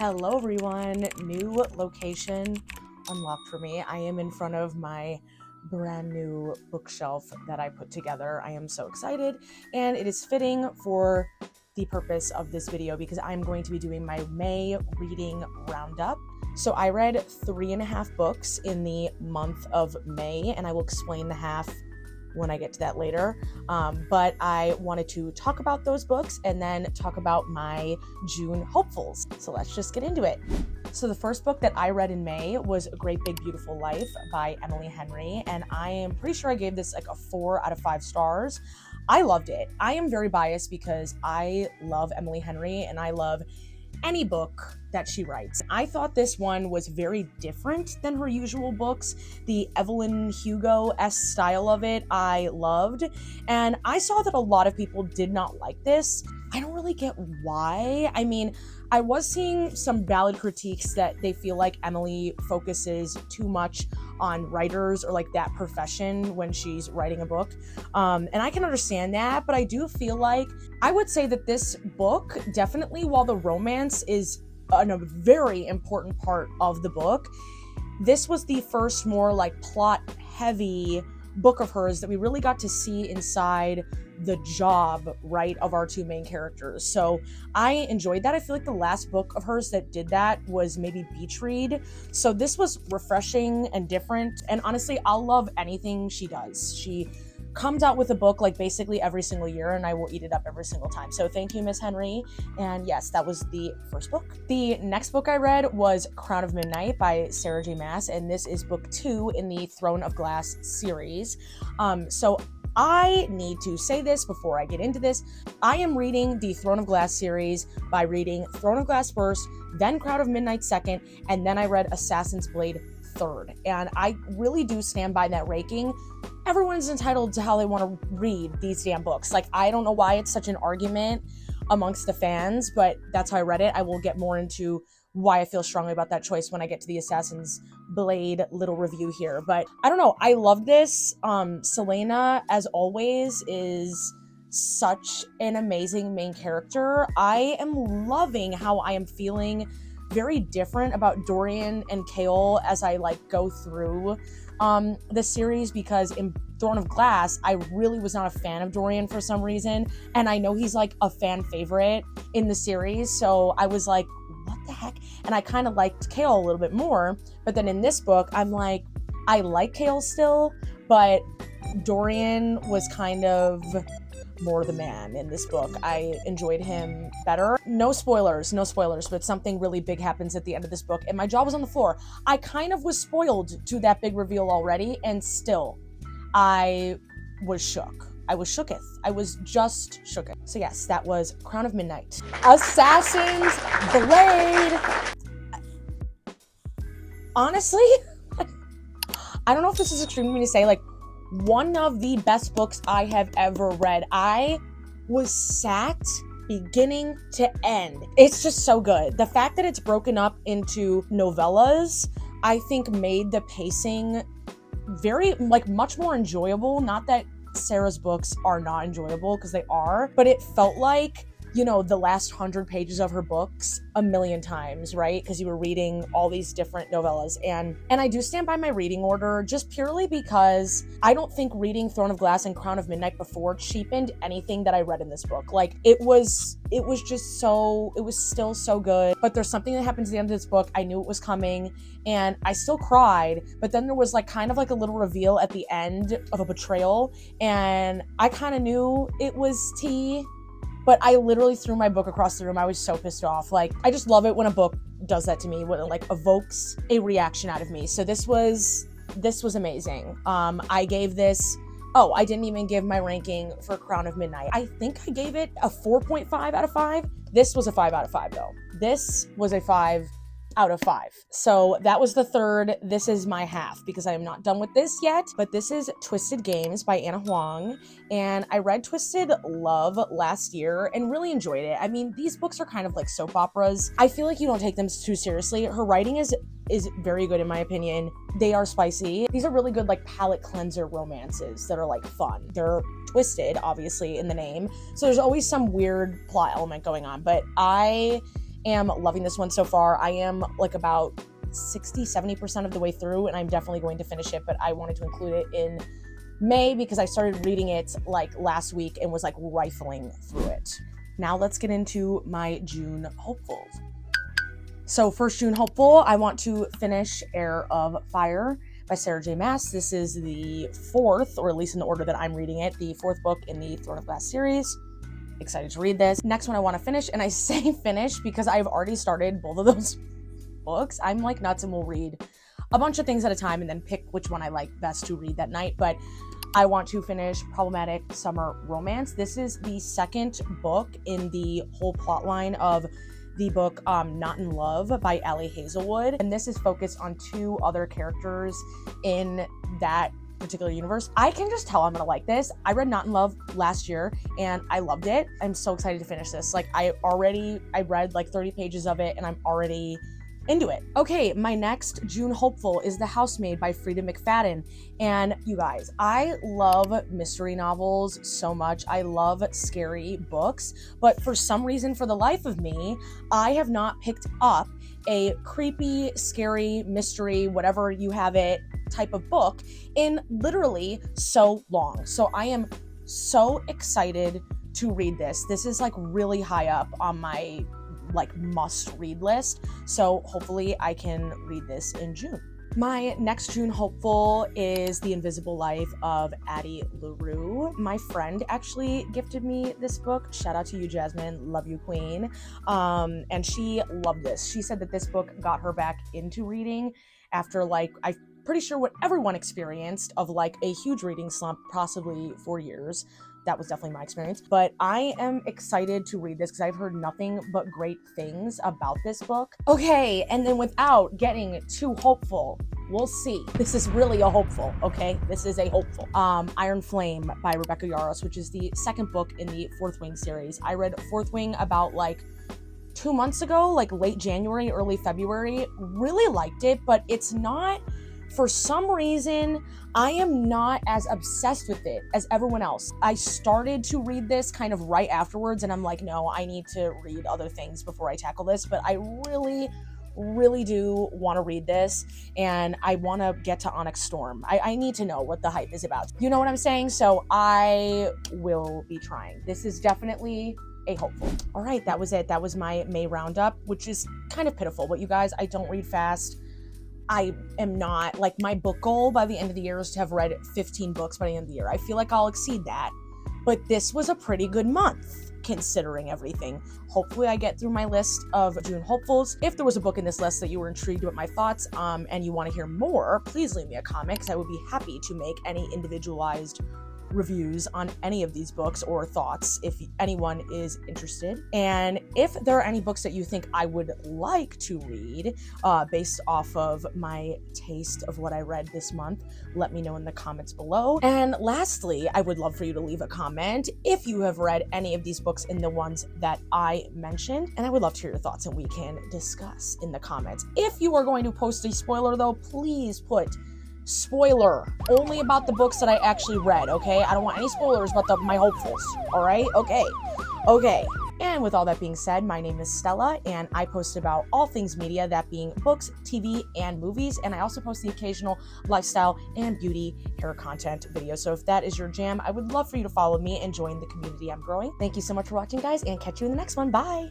Hello everyone, new location unlocked for me. I am in front of my brand new bookshelf that I put together. I am so excited, and it is fitting for the purpose of this video because I'm going to be doing my May reading roundup. So I read 3.5 books in the month of May, and I will explain the half when I get to that later. But I wanted to talk about those books and then talk about my June hopefuls. So let's just get into it. So the first book that I read in May was A Great Big Beautiful Life by Emily Henry, and I am pretty sure I gave this like a 4 out of 5 stars. I loved it. I am very biased because I love Emily Henry and I love any book that she writes. I thought this one was very different than her usual books. The Evelyn Hugo-esque style of it I loved, and I saw that a lot of people did not like this. I don't really get why. I mean, I was seeing some valid critiques that they feel like Emily focuses too much on writers or like that profession when she's writing a book. And I can understand that, but I do feel like I would say that this book, definitely while the romance is a very important part of the book, this was the first more like plot heavy book of hers that we really got to see inside the job, right, of our two main characters. So I enjoyed that. I feel like the last book of hers that did that was maybe Beach Read. So this was refreshing and different. And honestly, I'll love anything she does. She comes out with a book like basically every single year, and I will eat it up every single time. So thank you, Miss Henry. And yes, that was the first book. The next book I read was Crown of Midnight by Sarah J. Maas, and this is book 2 in the Throne of Glass series. So I need to say this before I get into this. I am reading the Throne of Glass series by reading Throne of Glass first, then Crown of Midnight second, and then I read Assassin's Blade third. And I really do stand by that ranking. Everyone's entitled to how they want to read these damn books. Like, I don't know why it's such an argument amongst the fans, but that's how I read it. I will get more into why I feel strongly about that choice when I get to the Assassin's Blade little review here. But I don't know, I love this. Selena, as always, is such an amazing main character. I am loving how I am feeling very different about Dorian and Chaol as I like go through the series, because in Throne of Glass, I really was not a fan of Dorian for some reason, and I know he's like a fan favorite in the series, so I was like, what the heck? And I kind of liked Chaol a little bit more, but then in this book, I'm like, I like Chaol still, but Dorian was kind of more the man in this book. I enjoyed him better. No spoilers, but something really big happens at the end of this book, and my jaw was on the floor. I kind of was spoiled to that big reveal already, and still, I was shook. I was shooketh. I was just shooketh. So yes, that was Crown of Midnight. Assassin's Blade! Honestly, I don't know if this is extreme for me to say, like, one of the best books I have ever read. I was sat beginning to end. It's just so good. The fact that it's broken up into novellas, I think made the pacing very, like, much more enjoyable. Not that Sarah's books are not enjoyable, because they are, but it felt like, you know, the last 100 pages of her books a million times, right? Because you were reading all these different novellas. And I do stand by my reading order just purely because I don't think reading Throne of Glass and Crown of Midnight before cheapened anything that I read in this book. Like, it was still so good. But there's something that happens at the end of this book. I knew it was coming, and I still cried, but then there was like kind of like a little reveal at the end of a betrayal, and I kind of knew it was tea. But I literally threw my book across the room. I was so pissed off. Like, I just love it when a book does that to me, when it like evokes a reaction out of me. So this was amazing. I gave this, I didn't even give my ranking for Crown of Midnight. I think I gave it a 4.5 out of 5. This was a 5 out of 5 though. This was a 5 out of 5. So that was the third. This is my half, because I am not done with this yet, but this is Twisted Games by Anna Huang, and I read Twisted Love last year and really enjoyed it. I mean, these books are kind of like soap operas. I feel like you don't take them too seriously. Her writing is very good in my opinion. They are spicy. These are really good like palate cleanser romances that are like fun. They're twisted, obviously, in the name, so there's always some weird plot element going on, but I am loving this one so far. I am like about 60-70% of the way through, and I'm definitely going to finish it, but I wanted to include it in May because I started reading it like last week and was like rifling through it. Now let's get into my June hopefuls. So first June hopeful, I want to finish Heir of Fire by Sarah J. Maas. This is the fourth, or at least in the order that I'm reading it, the fourth book in the Throne of Glass series. Excited to read this. Next one I want to finish, and I say finish because I've already started both of those books. I'm like nuts and will read a bunch of things at a time and then pick which one I like best to read that night. But I want to finish Problematic Summer Romance. This is the second book in the whole plot line of the book Not in Love by Allie Hazelwood. And this is focused on two other characters in that particular universe. I can just tell I'm gonna like this. I read Not in Love last year and I loved it. I'm so excited to finish this. Like I read like 30 pages of it and I'm already into it. Okay, my next June hopeful is The Housemaid by Frida McFadden. And you guys, I love mystery novels so much. I love scary books, but for some reason, for the life of me, I have not picked up a creepy, scary, mystery, whatever you have it, type of book in literally so long. So I am so excited to read this. This is like really high up on my like must read list. So hopefully I can read this in June. My next June hopeful is The Invisible Life of Addie LaRue. My friend actually gifted me this book. Shout out to you, Jasmine. Love you, queen. And she loved this. She said that this book got her back into reading after like, I'm pretty sure what everyone experienced of like a huge reading slump, possibly for years. That was definitely my experience. But I am excited to read this because I've heard nothing but great things about this book. Okay, and then without getting too hopeful, we'll see. This is really a hopeful, okay? This is a hopeful. Iron Flame by Rebecca Yarros, which is the second book in the Fourth Wing series. I read Fourth Wing about like 2 months ago, like late January, early February. Really liked it, but it's not, for some reason, I am not as obsessed with it as everyone else. I started to read this kind of right afterwards, and I'm like, no, I need to read other things before I tackle this, but I really do want to read this, and I want to get to Onyx Storm. I need to know what the hype is about. You know what I'm saying? So I will be trying. This is definitely a hopeful. All right, that was it. That was my May roundup, which is kind of pitiful, but you guys, I don't read fast. I am not, like, my book goal by the end of the year is to have read 15 books by the end of the year. I feel like I'll exceed that, but this was a pretty good month considering everything. Hopefully I get through my list of June hopefuls. If there was a book in this list that you were intrigued with my thoughts and you want to hear more, please leave me a comment because I would be happy to make any individualized reviews on any of these books or thoughts if anyone is interested. And if there are any books that you think I would like to read based off of my taste of what I read this month, let me know in the comments below. And lastly, I would love for you to leave a comment if you have read any of these books in the ones that I mentioned, and I would love to hear your thoughts and we can discuss in the comments. If you are going to post a spoiler though, please put spoiler only about the books that I actually read, okay? I don't want any spoilers about my hopefuls, all right? Okay. And with all that being said, my name is Stella, and I post about all things media, that being books, TV, and movies, and I also post the occasional lifestyle and beauty hair content video. So if that is your jam, I would love for you to follow me and join the community I'm growing. Thank you so much for watching, guys, and catch you in the next one. Bye!